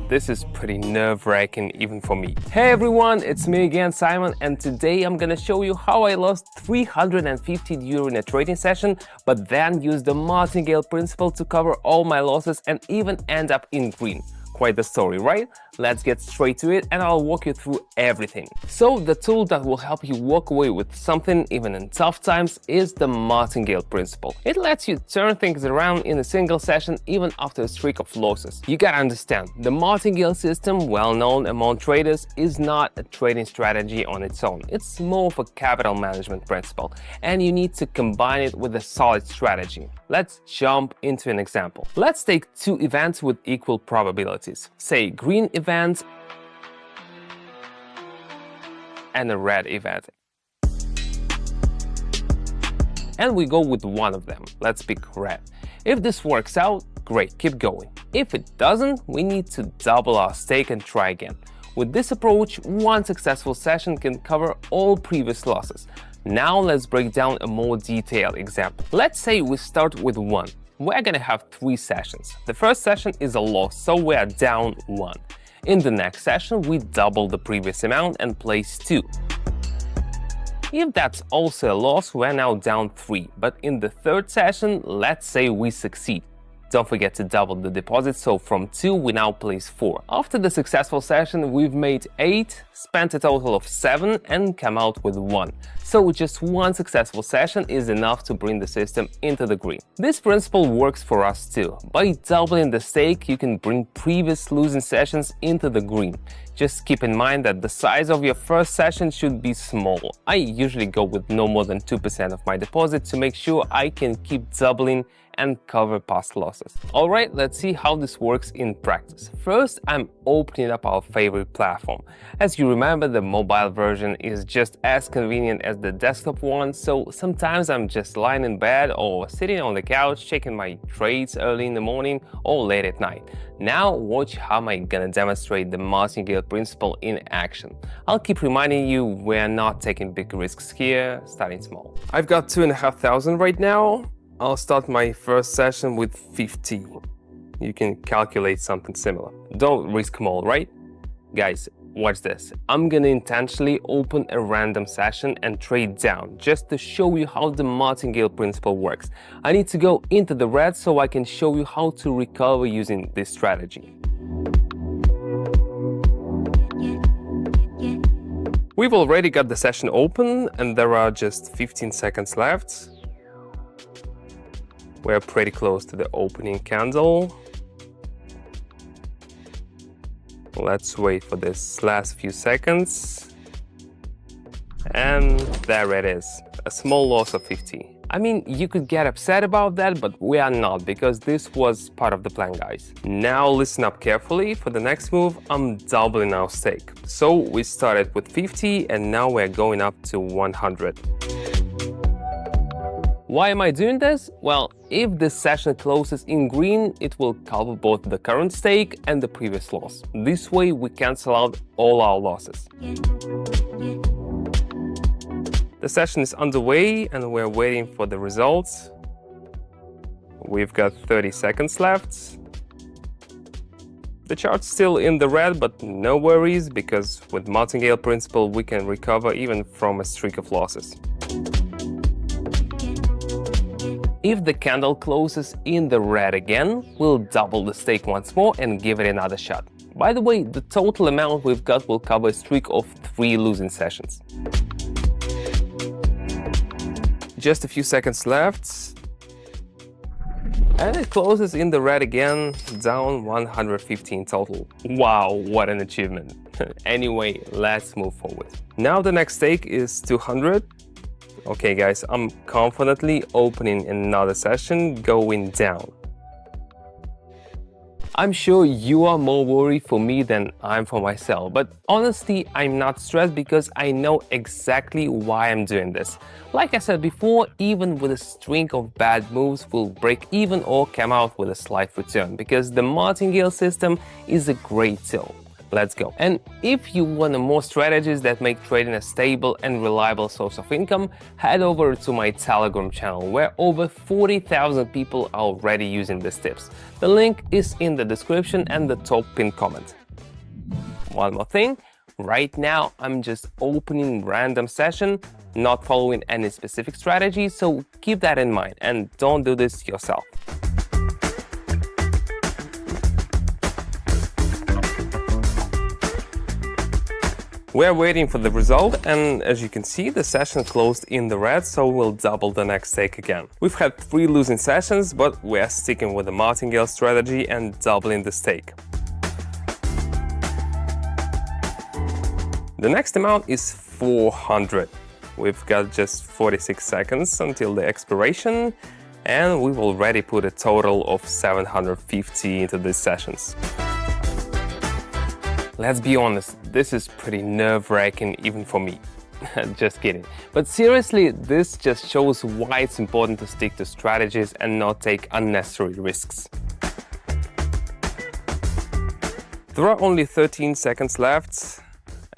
This is pretty nerve-wracking even for me. Hey everyone, it's me again, Simon, and today I'm gonna show you how I lost 350 euro in a trading session, but then used the martingale principle to cover all my losses and even end up in green. Quite the story, right? Let's get straight to it and I'll walk you through everything. So the tool that will help you walk away with something even in tough times is the martingale principle. It lets you turn things around in a single session even after a streak of losses. You gotta understand, the martingale system, well known among traders, is not a trading strategy on its own. It's more of a capital management principle, and you need to combine it with a solid strategy. Let's jump into an example. Let's take two events with equal probabilities. Say green event and a red event. And we go with one of them. Let's pick red. If this works out, great, keep going. If it doesn't, we need to double our stake and try again. With this approach, one successful session can cover all previous losses. Now let's break down a more detailed example. Let's say we start with 1. We're gonna have 3 sessions. The first session is a loss, so we are down 1. In the next session, we double the previous amount and place 2. If that's also a loss, we're now down 3. But in the third session, let's say we succeed. Don't forget to double the deposit, so from 2 we now place 4. After the successful session, we've made 8, spent a total of 7 and come out with 1. So just one successful session is enough to bring the system into the green. This principle works for us too. By doubling the stake, you can bring previous losing sessions into the green. Just keep in mind that the size of your first session should be small. I usually go with no more than 2% of my deposit to make sure I can keep doubling and cover past losses. Alright, let's see how this works in practice. First, I'm opening up our favorite platform. As you remember, the mobile version is just as convenient as the desktop one, so sometimes I'm just lying in bed or sitting on the couch checking my trades early in the morning or late at night. Now watch how I'm gonna demonstrate the martingale principle in action. I'll keep reminding you we're not taking big risks here, starting small. I've got 2,500 right now. I'll start my first session with 50. You can calculate something similar. Don't risk them all, right? Guys, watch this. I'm gonna intentionally open a random session and trade down, just to show you how the martingale principle works. I need to go into the red so I can show you how to recover using this strategy. We've already got the session open and there are just 15 seconds left. We're pretty close to the opening candle. Let's wait for this last few seconds. And there it is, a small loss of 50. I mean, you could get upset about that, but we are not, because this was part of the plan, guys. Now listen up carefully. For the next move, I'm doubling our stake. So we started with 50 and now we're going up to 100. Why am I doing this? Well, if this session closes in green, it will cover both the current stake and the previous loss. This way we cancel out all our losses. The session is underway and we're waiting for the results. We've got 30 seconds left. The chart's still in the red, but no worries, because with martingale principle we can recover even from a streak of losses. If the candle closes in the red again, we'll double the stake once more and give it another shot. By the way, the total amount we've got will cover a streak of 3 losing sessions. Just a few seconds left. And it closes in the red again, down 115 total. Wow, what an achievement. Anyway, let's move forward. Now the next stake is 200. Okay guys, I'm confidently opening another session, going down. I'm sure you are more worried for me than I'm for myself, but honestly, I'm not stressed because I know exactly why I'm doing this. Like I said before, even with a string of bad moves, we'll break even or come out with a slight return, because the martingale system is a great tool. Let's go. And if you want more strategies that make trading a stable and reliable source of income, head over to my Telegram channel, where over 40,000 people are already using these tips. The link is in the description and the top pinned comment. one more thing. Right now, I'm just opening random session, not following any specific strategy, so keep that in mind and don't do this yourself. We're waiting for the result, and as you can see, the session closed in the red, so we'll double the next stake again. We've had 3 losing sessions, but we're sticking with the martingale strategy and doubling the stake. The next amount is 400. We've got just 46 seconds until the expiration, and we've already put a total of 750 into these sessions. Let's be honest, this is pretty nerve-wracking even for me. Just kidding. But seriously, this just shows why it's important to stick to strategies and not take unnecessary risks. There are only 13 seconds left,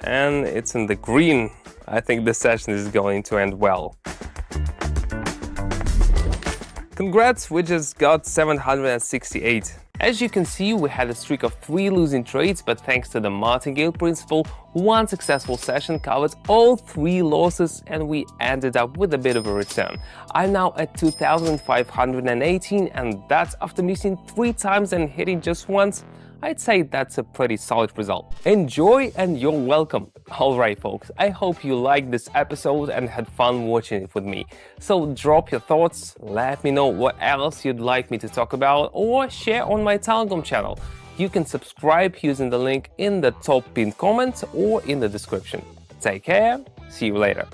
and it's in the green. I think the session is going to end well. Congrats, we just got 768. As you can see, we had a streak of 3 losing trades, but thanks to the martingale principle, one successful session covered all 3 losses and we ended up with a bit of a return. I'm now at 2,518, and that's after missing 3 times and hitting just once. I'd say that's a pretty solid result. Enjoy and you're welcome. Alright folks, I hope you liked this episode and had fun watching it with me. So drop your thoughts, let me know what else you'd like me to talk about, or share on my Telegram channel. You can subscribe using the link in the top pinned comment or in the description. Take care, see you later.